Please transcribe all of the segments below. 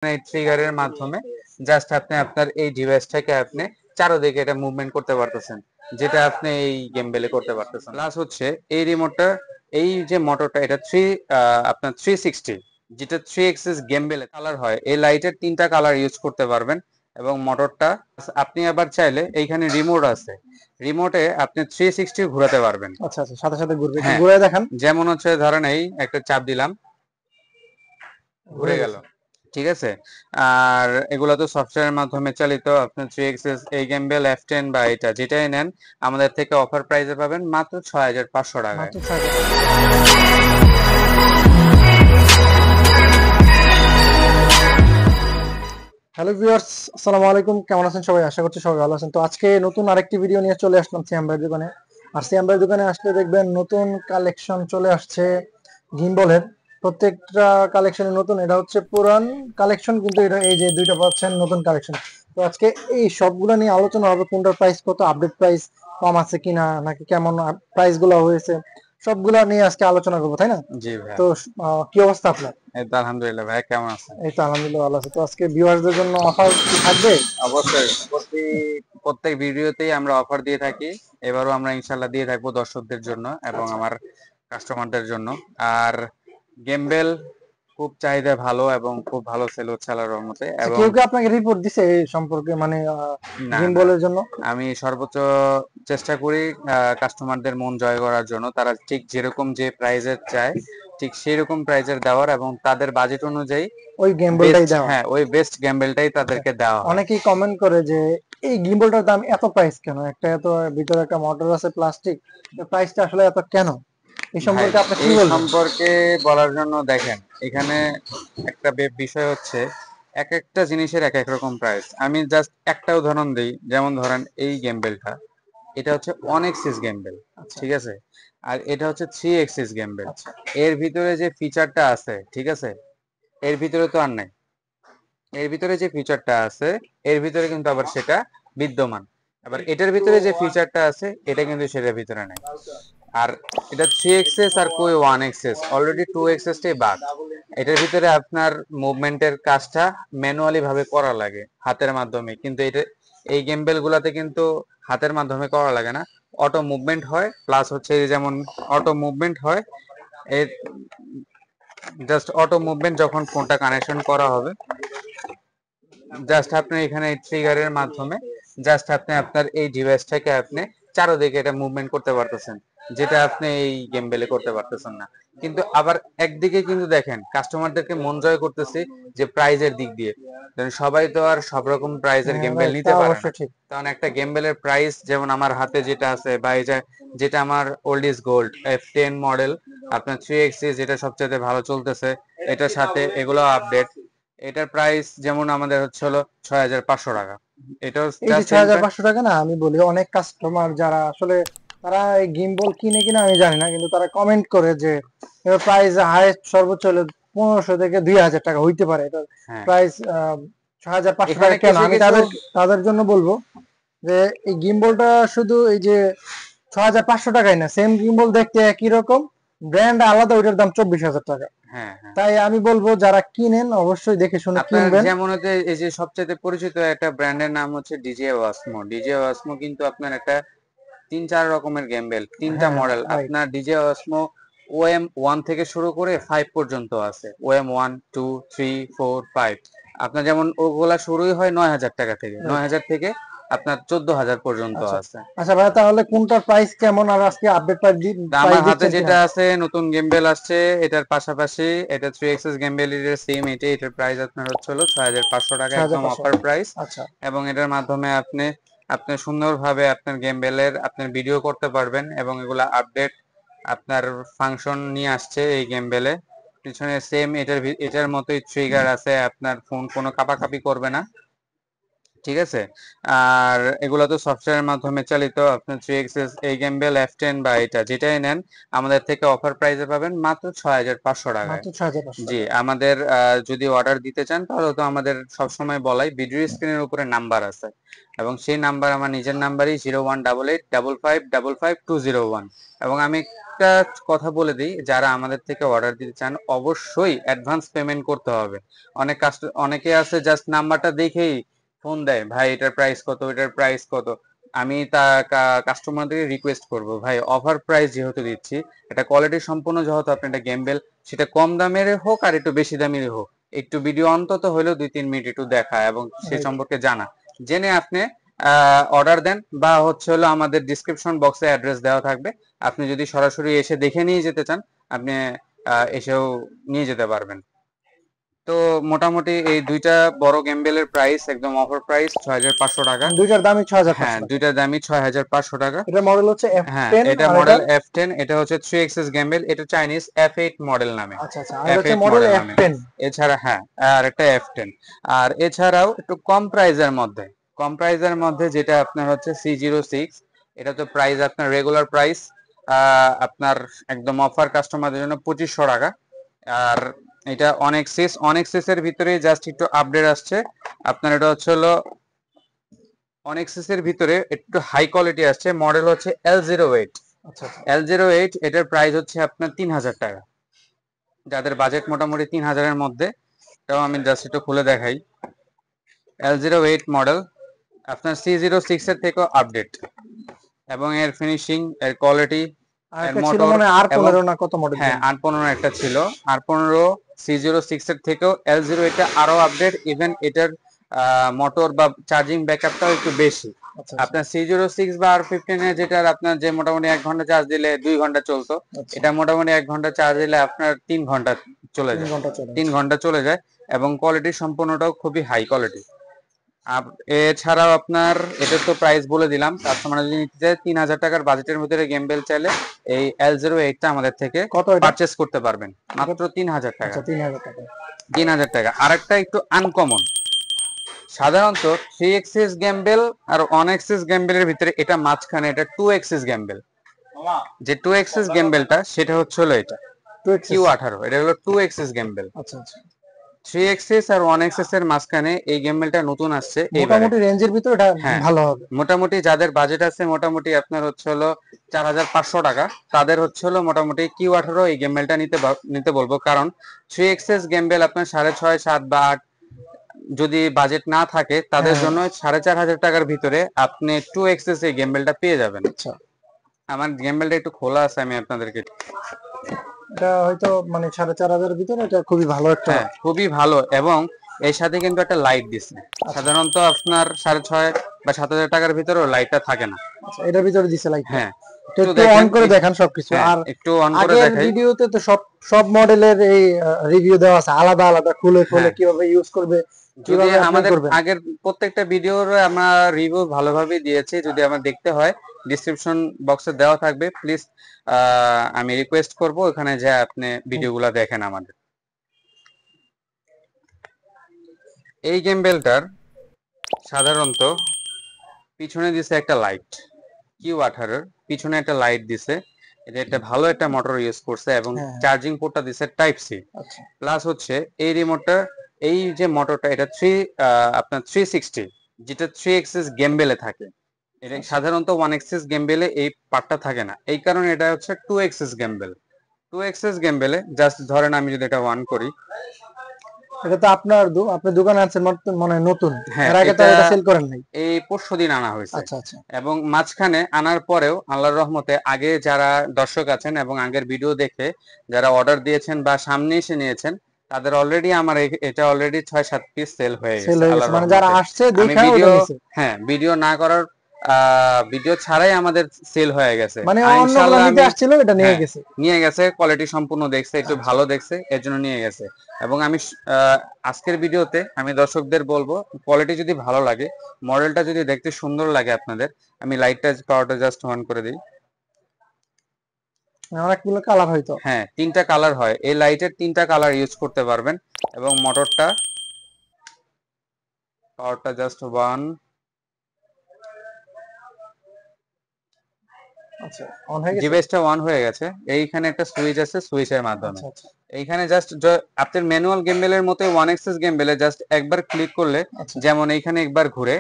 এই ট্রিগারের মাধ্যমে জাস্ট আপনি আপনার এই ডিভাইসটাকে আপনি চারদিকে এটা মুভমেন্ট করতে পারতেছেন, যেটা আপনি এই গেমবেলে করতে পারতেছেন। প্লাস হচ্ছে এই রিমোটটা, এই যে মোটরটা, এটা আপনার 360, যেটা 3 এক্সিস গেমবেলে কালার হয়। এই লাইটের 3টা কালার ইউজ করতে পারবেন। এবং মোটরটা আপনি আবার চাইলে এইখানে রিমোট আছে, রিমোটে আপনি 360 ঘোরাতে পারবেন। আচ্ছা আচ্ছা, সাথে সাথে ঘুরবে, একটু হ্যাঁ, ঘুরে দেখান। যেমন হচ্ছে ধরেন এই একটা চাপ দিলাম, ঘুরে ঘুরে গেল। গেছে। ঠিক আছে। আর এগুলো তো সফটওয়্যারের মাধ্যমে চালিত। আপনি 3 এক্সিস এই গেমবেল F10 বা এটা যেটাই নেন আমাদের থেকে অফার প্রাইসে পাবেন মাত্র 6500 টাকায়। মাত্র 6,000 টাকা। হ্যালো ভিউয়ার্স, আসসালামু আলাইকুম। কেমন আছেন সবাই? আশা করছি সবাই ভালো আছেন। তো আজকে নতুন আরেকটি ভিডিও নিয়ে চলে আসলাম সিয়াম ভাইয়ের দোকানে। আর সিয়াম ভাইয়ের দোকানে আসলে দেখবেন নতুন কালেকশন চলে আসছে গিম্বলের। প্রত্যেকটা কালেকশনে নতুন, এটা হচ্ছে পুরান কালেকশন, কিন্তু এটা এই যে দুইটা পাচ্ছেন নতুন কালেকশন। তো আজকে এই সবগুলো নিয়ে আলোচনা হবে, কোনটার প্রাইস কত, আপডেট প্রাইস কম আছে কিনা, নাকি কেমন প্রাইস গুলো হয়েছে, সবগুলা নিয়ে আজকে আলোচনা করবো, তাই না? জি ভাইয়া। তো কি অবস্থা আপনার? এই তো আলহামদুলিল্লাহ। ভাইয়া কেমন আছেন? এই তো আলহামদুলিল্লাহ ভালো আছে। তো আজকে ভিউয়ারদের জন্য অফার কি থাকবে? অবশ্যই প্রত্যেক ভিডিওতেই আমরা অফার দিয়ে থাকি। এবারও আমরা ইনশাল্লাহ দিয়ে থাকবো দর্শকদের জন্য এবং আচ্ছা। আমার কাস্টমারদের জন্য। আর গেমবেল খুব চাহিদা ভালো এবং খুব ভালো সেল হচ্ছে আল্লাহর রহমতে। আচ্ছা, এবং কেউ কি আপনাকে রিপোর্ট দিছে এই সম্পর্কে, মানে না, না, গিম্বলের জন্য? আমি সর্বোচ্চ চেষ্টা করি কাস্টমারদের মন জয় করার জন্য। তারা ঠিক যেরকম যে প্রাইজের চায় ঠিক সেই রকম প্রাইজের দেওয়ার, এবং তাদের বাজেট অনুযায়ী ওই গিম্বলটাই বেস্ট, দেওয়া। হ্যাঁ, ওই বেস্ট গ্যাম্বেলটাই আচ্ছা, তাদেরকে দেওয়া হয়। অনেকেই কমেন্ট করে যে এই গিম্বলটার দাম এত, প্রাইস কেন? একটা এত ভিতরে একটা মোটর আছে, প্লাস্টিক, প্রাইসটা আসলে এত কেন? এই ভাই, সম্পর্কে আপনি কি এই বলবেন? সম্পর্কে বলার জন্য দেখেন, এখানে একটা বিষয় হচ্ছে এক একটা জিনিসের এক এক রকম প্রাইস। আমি জাস্ট একটা উদাহরণ দিই, যেমন ধরেন এই গেমবেলটা, এটা হচ্ছে 1 এক্সিস গেমবেল, আচ্ছা ঠিক আছে। আর এটা হচ্ছে 3 এক্সিস গেমবেল। আচ্ছা। এর ভিতরে যে ফিচারটা আছে, ঠিক আছে, এর ভিতরে তো আর নাই। এর ভিতরে যে ফিচারটা আছে এর ভিতরে কিন্তু আবার সেটা বিদ্যমান। আবার এটার ভিতরে যে ফিচারটা আছে এটা কিন্তু সেটার ভিতরে নাই। আর এটা 3 এক্সেস আর কই 1 এক্সেস, অলরেডি 2 এক্সেসটাই বাদ। এটার ভিতরে আপনার মুভমেন্টের কাজটা ম্যানুয়ালি ভাবে করা লাগে হাতের মাধ্যমে, কিন্তু এটা এই গেমবেল গুলাতে কিন্তু হাতের মাধ্যমে করা লাগে না, অটো মুভমেন্ট হয়। প্লাস হচ্ছে এই যেমন অটো মুভমেন্ট হয়, এর জাস্ট অটো মুভমেন্ট যখন ফোনটা কানেকশন করা হবে, জাস্ট আপনি এখানে ট্রিগারের মাধ্যমে জাস্ট আপনি আপনার এই ডিভাইসটাকে আপনি চারদিকে এটা মুভমেন্ট করতে পারতেছেন, যেটা আপনি এই গেমবেলে করতে পারতেছেন না। কিন্তু আবার একদিকে কিন্তু দেখেন কাস্টমারদেরকে মন জয় করতেছি যে প্রাইজের দিক দিয়ে, কারণ সবাই তো আর সব রকম প্রাইজের হ্যাঁ গেমবেল রাইট, তা নিতে পারে না। অবশ্যই ঠিক। কারণ একটা গেমবেলের প্রাইস, যেমন আমার হাতে যেটা আছে বা এই যেটা আমার old is gold F10 model, আপনার 3 এক্সিস, যেটা সবচেয়ে ভালো চলতেছে, এটার সাথে এগুলো আপডেট, এটার প্রাইস যেমন আমাদের হচ্ছে হলো 6500 টাকা। এটাও এই যে জাস্ট ছয় হাজার পাঁচশো টাকা না, আমি বলি অনেক কাস্টমার যারা আসলে তারা এই গিম্বল কিনে কিনা আমি জানি না, কিন্তু তারা কমেন্ট করে যে এর প্রাইস হাইস্ট সর্বোচ্চ হলে 1500 থেকে 2000 টাকা হইতে পারে, এটার হ্যাঁ, প্রাইস 6500 টাকা এখানে কেন? কিছু আমি কিছু তাদের তাদের জন্য বলবো যে এই গিম্বলটা শুধু এই যে 6500 টাকাই না, সেম গিম্বল দেখতে একই রকম, ব্র্যান্ড আলাদা, ওইটার দাম 24,000 টাকা। হ্যাঁ, হ্যাঁ, তাই আমি বলবো যারা কিনেন অবশ্যই দেখে শুনে আপনার কিনবেন। যেমন হচ্ছে এই যে সবচেয়ে পরিচিত একটা ব্র্যান্ডের নাম হচ্ছে ডিজে ওয়াসমো। ডিজে ওয়াসমো কিন্তু আপনার একটা 3-4 রকমের গেমবেল, 3টা হ্যাঁ মডেল। রাইট। আপনার ডিজে অসমো OM1 থেকে শুরু করে 5 পর্যন্ত আছে। OM1, 2, 3, 4, 5। আপনার যেমন ওগুলা শুরুই হয় 9000 টাকা থেকে, 9000 থেকে আপনার 14000 পর্যন্ত আচ্ছা আছে। আচ্ছা ভাই, তাহলে কোনটার প্রাইস কেমন, আর আজকে আপডেট তা প্রাইস আমার হাতে দিচ্ছেন কিনা? যেটা আছে নতুন গেমবেল আসছে, এটার পাশাপাশি এটা 3 এক্সেস গেমবেল এর সেম, এটার প্রাইস আপনার হচ্ছে হলো 6500 টাকা, ছয় হাজার একদম পাঁচশো অফার প্রাইস। আচ্ছা। এবং এটার মাধ্যমে আপনি আপনি সুন্দরভাবে আপনার গেমবেলের আপনার ভিডিও করতে পারবেন, এবং এগুলা আপডেট আপনার ফাংশন নিয়ে আসছে এই গেমবেলে। পিছনে সেম এটার মতোই ট্রিগার আছে, আপনার ফোন কোনো কাঁপাকাঁপি করবে না। ঠিক আছে। আর এগুলো তো সফটওয়্যারের মাধ্যমে চালিত। আপনার 3XS এই গেমবেল F10 বা এটা যেটাই নেন আমাদের থেকে অফার প্রাইসে পাবেন মাত্র 6500 টাকায়। মাত্র 6500 জি, টাকা। আমাদের যদি অর্ডার দিতে চান তাহলে তো আমাদের সবসময় বলাই ভিডিও স্ক্রিনের উপরে নাম্বার আছে, এবং সেই নাম্বার আমার নিজের নাম্বারই 018855555201। এবং আমি একটা কথা বলে দিই, যারা আমাদের থেকে অর্ডার দিতে চান অবশ্যই অ্যাডভান্স পেমেন্ট করতে হবে। অনেকে আছে জাস্ট নাম্বারটা দেখেই ফোন দেয়, ভাই এটার প্রাইস কত, এটার প্রাইস কত। আমি তা কাস্টমারদের রিকোয়েস্ট করব, ভাই অফার প্রাইস যেহেতু দিচ্ছি, এটা কোয়ালিটি সম্পূর্ণ যেহেতু আপনি একটা গেমবেল, সেটা কম দামের হোক আর একটু বেশি দামের হোক, একটু ভিডিও অন্তত হলেও 2-3 মিনিট একটু দেখা এবং সে Right. সম্পর্কে জানা, জেনে আপনি অর্ডার দেন। বা হচ্ছে হলো আমাদের ডিসক্রিপশন বক্সে অ্যাড্রেস দেওয়া থাকবে, আপনি যদি সরাসরি এসে দেখে নিয়ে যেতে চান আপনি এসেও নিয়ে যেতে পারবেন। তো মোটামুটি এই দুইটা বড় গেমবেলের প্রাইস একদম অফার প্রাইস 6500 টাকা। দুইটার দামই হ্যাঁ, 6500 টাকা। দুইটার দামই 6500 টাকা। এটার মডেল হচ্ছে হ্যাঁ, F10 এটা আর মডেল এটার F10, এটা হচ্ছে 3XS গেমবেল, এটা চাইনিজ F8 মডেল নামে। আচ্ছা আচ্ছা, আর এটা হচ্ছে F8 মডেল মডেল নামে। F10। এছাড়া হ্যাঁ, আর একটা F10। আর এছাড়াও একটু কম প্রাইজের মধ্যে, যেটা আপনার হচ্ছে C06, এটা তো প্রাইস আপনার রেগুলার প্রাইস আপনার একদম অফার কাস্টমারদের জন্য 2500 টাকা। আর এটা অনেক্সিস এর ভিতরে জাস্ট একটু আপডেট আসছে আপনার, এটা হচ্ছে হলো অনেক্সিস এর ভিতরে একটু হাই কোয়ালিটি আসছে, মডেল হচ্ছে L08। আচ্ছা আচ্ছা। L08 এটার প্রাইস হচ্ছে আপনার 3000 টাকা, যাদের বাজেট মোটামুটি 3000-এর মধ্যে। এটাও আমি জাস্ট একটু খুলে দেখাই। L08 মডেল আপনার C06 এর থেকেও আপডেট, এবং এর ফিনিশিং, এর কোয়ালিটি, আর এর একটা ছিল মোটর, মনে হয় এবং R15 না কত মডেল হ্যাঁ জানি। R15 একটা ছিল, R15 C06 এর থেকেও L08 টা আরো আপডেট, ইভেন এটার মোটর বা চার্জিং ব্যাকআপটাও একটু বেশি। আচ্ছা আচ্ছা আপনার C06 বা R15 এ যেটার আপনার যে মোটামুটি 1 ঘন্টা চার্জ দিলে 2 ঘন্টা চলতো, আচ্ছা। এটা মোটামুটি 1 ঘন্টা চার্জ দিলে আপনার 3 ঘন্টা চলে 3 যায়। ঘন্টা চলে। 3 ঘন্টা চলে যায়, এবং কোয়ালিটি সম্পূর্ণটাও খুবই হাই কোয়ালিটি। এছাড়াও আপনার এটার তো প্রাইস বলে দিলাম, কাস্টমার যদি নিতে চায় 3000 টাকার বাজেটের ভিতরে গেমবেল চাইলে এই L08 টা আমাদের থেকে কত এটা? পারচেস করতে পারবেন মাত্র 3000 টাকা। আচ্ছা 3000 টাকা। 3000 টাকা। আরেকটা একটু আনকমন, সাধারণত 3XS গেমবেল আর 1XS গেমবেলের ভিতরে এটা মাঝখানে, এটা 2XS গেমবেল। যে 2XS গেমবেলটা সেটা হচ্ছে হলো এটা 2XS। Q18, এটা হলো 2XS গেমবেল। আচ্ছা আচ্ছা। 3XS আর 1XS এর মাঝখানে এই গেমবেলটা নতুন আসছে এইবারে। মোটামুটি রেঞ্জের ভিতরে এটা হ্যাঁ, ভালো হবে। মোটামুটি যাদের বাজেট আছে মোটামুটি আপনার হচ্ছে হলো 4500 টাকা, তাদের হচ্ছে হলো মোটামুটি Q18 এই গেমবেলটা নিতে বলবো। কারণ 3XS গেমবেল আপনার 6.5, 7 বা 8 যদি বাজেট না থাকে তাদের হ্যাঁ জন্য 4500 টাকার ভিতরে আপনি 2XS এই গেমবেলটা পেয়ে যাবেন। আচ্ছা। আমার গেমবেলটা একটু খোলা আছে, আমি আপনাদেরকে। এটা হয়তো মানে 4500 ভিতরে এটা খুবই ভালো একটা। হ্যাঁ, খুবই ভালো, এবং এর সাথে কিন্তু একটা লাইট দিচ্ছে। আচ্ছা সাধারণত আপনার 6.5 বা 7000 টাকার ভিতরেও লাইটটা থাকে না। আচ্ছা, এটার ভিতরে দিছে লাইটটা। হ্যাঁ, তো একটু একটু অন দেখেন। করে দেখান সবকিছু। হ্যাঁ, আর একটু অন করে আগের দেখাই। ভিডিওতে তো সব সব মডেলের এই রিভিউ দেওয়া আছে, আলাদা আলাদা খুলে খুলে হ্যাঁ, কিভাবে ইউজ করবে, যদি কিভাবে আপনি আমাদের করবেন। আগের প্রত্যেকটা ভিডিওর আমরা রিভিউ ভালোভাবে দিয়েছি, যদি আমার দেখতে হয় ডিসক্রিপশন বক্সে দেওয়া থাকবে, প্লিজ আমি রিকোয়েস্ট করব ওখানে যে আপনি ভিডিওগুলো দেখেন আমাদের। এই গেমবেলটার সাধারণত পিছনে দিছে একটা লাইট, Q18 পিছনে একটা লাইট দিছে, এটা একটা ভালো একটা মোটর ইউজ করছে, এবং হ্যাঁ হ্যাঁ। চার্জিং পোর্টটা দিছে টাইপ সি। আচ্ছা প্লাস হচ্ছে এই রিমোটটা, এই যে মোটরটা, এটা আপনার 360, যেটা 3XS গেমবেলে থাকে। এটা আচ্ছা। সাধারণত 1XS গেমবেলে এই পার্টটা থাকে না, এই কারণে এটা হচ্ছে 2XS গেমবেল। 2XS গেমবেলে জাস্ট ধরেন আমি যদি এটা অন করি। এটা তো আপনার আপনি দোকানে আনছেন মনে হয় নতুন, হ্যাঁ, এর আগে তো এটা এটা সেল করেন নাই। এই পরশুদিন আনা হয়েছে। আচ্ছা আচ্ছা এবং মাঝখানে আনার পরেও আল্লাহর রহমতে আগে যারা দর্শক আছেন এবং আগের ভিডিও দেখে যারা অর্ডার দিয়েছেন বা সামনে এসে নিয়েছেন, তাদের অলরেডি আমার এটা অলরেডি 6-7 পিস সেল হয়ে সেল গেছে হয়ে গেছে, আল্লাহর মানে যারা রহমতে। আসছে আমি দেখা ওটা ভিডিও, নিছে। হ্যাঁ, ভিডিও না করার ভিডিও ছাড়াই আমাদের সেল হয়ে গেছে। মানে আর অন্যগুলো ইনশাআল্লাহ নিতে আমি, আসছিল, এটা নিয়ে হ্যাঁ, গেছে। নিয়ে গেছে, কোয়ালিটি সম্পূর্ণ দেখছে, একটু আচ্ছা ভালো দেখছে, এর জন্য নিয়ে গেছে। এবং আমি আজকের ভিডিওতে আমি দর্শকদের বলবো, কোয়ালিটি যদি ভালো লাগে, মডেলটা যদি দেখতে সুন্দর লাগে আপনাদের, আমি লাইটটা পাওয়ারটা জাস্ট অন করে দিই। অনেকগুলো কালার হয়তো। হ্যাঁ, 3টা কালার হয়, এই লাইটের 3টা কালার ইউজ করতে পারবেন, এবং মোটরটা পাওয়ারটা জাস্ট 1। আচ্ছা, অন হয়ে গেছে। ডিভাইসটা অন হয়ে গেছে। এইখানে একটা সুইচ আছে, সুইচের মাধ্যমে আচ্ছা আচ্ছা এইখানে জাস্ট আপনার ম্যানুয়াল গেমবেলের মতো ওয়ান এক্সেস গেমবেলে জাস্ট একবার ক্লিক করলে আচ্ছা যেমন এইখানে একবার ঘুরে,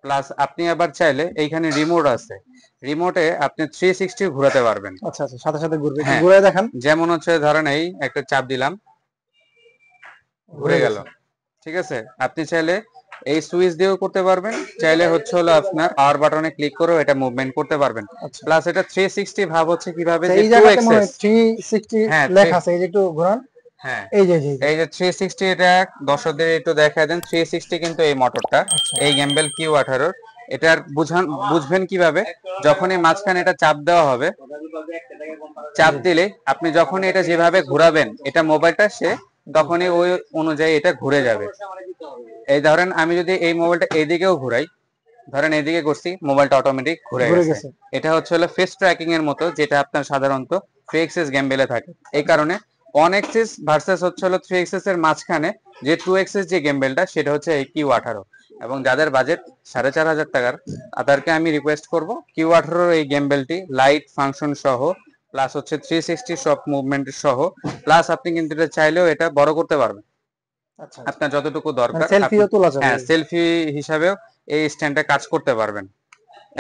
প্লাস আপনি আবার চাইলে এইখানে রিমোট আছে, রিমোটে আপনি 360 ঘোরাতে পারবেন। আচ্ছা আচ্ছা, সাথে সাথে ঘুরবে, একটু হ্যাঁ, ঘুরে দেখান। যেমন হচ্ছে ধরেন এই একটা চাপ দিলাম, ঘুরে ঘুরে গেল। গেছে। ঠিক আছে, আপনি চাইলে এই সুইচ দিয়েও করতে পারবেন, চাইলে হচ্ছে হলো আপনার পাওয়ার বাটনে ক্লিক করেও এটা মুভমেন্ট করতে পারবেন। আচ্ছা প্লাস এটা 360 ভাব হচ্ছে কিভাবে আচ্ছা, যে এই টু জায়গাতে মনে এক্সেস। হয় 360 হ্যাঁ লেখা আছে, এই যে একটু ঘোরান। হ্যাঁ, এই যে এই যে এই যে 360, এটা দর্শকদের একটু দেখায় দেন। 360 কিন্তু এই মোটরটা, আচ্ছা এই গ্যাম্বেল Q18 এটার বুঝবেন কিভাবে, যখনই মাঝখানে এটা চাপ দেওয়া হবে, চাপ দিলে আপনি যখন এটা যেভাবে ঘোরাবেন এটা মোবাইলটা সে তখনই ওই অনুযায়ী এটা ঘুরে যাবে। এই ধরেন আমি যদি এই মোবাইলটা এইদিকেও ঘুরাই, ধরেন এইদিকে করছি, মোবাইলটা অটোমেটিক ঘুরে ঘুরে গেছে। গেছে। এটা হচ্ছে হলো ফেস ট্র্যাকিং এর মতো, যেটা আপনার সাধারণত 3 এক্সেস গেমবেলে থাকে। এই কারণে 1 এক্সেস ভার্সেস হচ্ছে হলো 3 এক্সেস এর মাঝখানে যে 2 এক্সেস যে গেমবেলটা সেটা হচ্ছে এই Q18। এবং যাদের বাজেট 4,500 টাকার, তাদেরকে আমি রিকোয়েস্ট করব Q18 এই গেমবেলটি লাইট ফাংশন সহ, প্লাস হচ্ছে 360 সব মুভমেন্ট সহ, প্লাস আপনি কিন্তু এটা চাইলেও এটা বড় করতে পারবেন আচ্ছা আচ্ছা, আপনার যতটুকু মানে দরকার। আপনি সেলফিও তোলা যাবে। হ্যাঁ, সেলফি হিসাবেও এই স্ট্যান্ডে কাজ করতে পারবেন।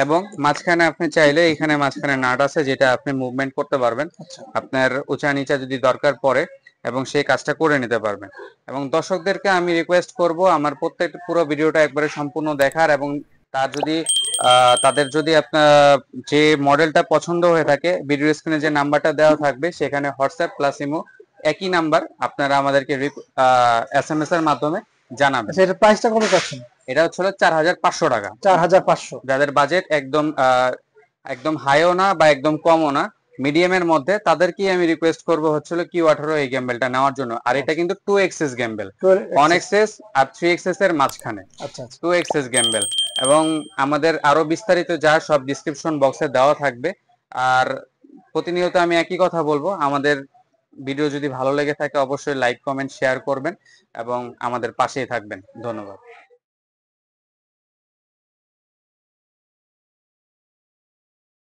এবং মাঝখানে আপনি চাইলে এখানে মাঝখানে নাট আছে, যেটা আপনি মুভমেন্ট করতে পারবেন আচ্ছা আপনার উঁচা নিচা যদি দরকার পড়ে, এবং সেই কাজটা করে নিতে পারবেন। এবং দর্শকদেরকে আমি রিকোয়েস্ট করব আমার প্রত্যেকটা পুরো ভিডিওটা একবারে সম্পূর্ণ দেখার, এবং তার যদি তাদের যদি আপনার যে মডেলটা পছন্দ হয়ে থাকে, ভিডিও স্ক্রিনে যে নাম্বারটা দেওয়া থাকবে সেখানে হোয়াটসঅ্যাপ প্লাস ইমো একই নাম্বার, আপনারা আমাদেরকে SMS এর মাধ্যমে জানাবেন। আচ্ছা, এটার প্রাইসটা কত চাচ্ছেন? এটা হচ্ছে 4,500 টাকা। 4,500। যাদের বাজেট একদম একদম হাইও না বা একদম কমও না, মিডিয়ামের মধ্যে, তাদেরকেই আমি রিকোয়েস্ট করব হচ্ছিল Q18 এই গেমবেলটা নেওয়ার জন্য। আর এটা কিন্তু 2 এক্সেস গেমবেল, 1 এক্সেস আর 3 এক্সেস এর মাঝখানে আচ্ছা আচ্ছা 2 এক্সেস গেমবেল। এবং আমাদের আরো বিস্তারিত যা সব ডিসক্রিপশন বক্সে দেওয়া থাকবে। আর প্রতিনিয়ত আমি একই কথা বলবো, আমাদের ভিডিও যদি ভালো লেগে থাকে অবশ্যই লাইক কমেন্ট শেয়ার করবেন এবং আমাদের পাশেই থাকবেন। ধন্যবাদ।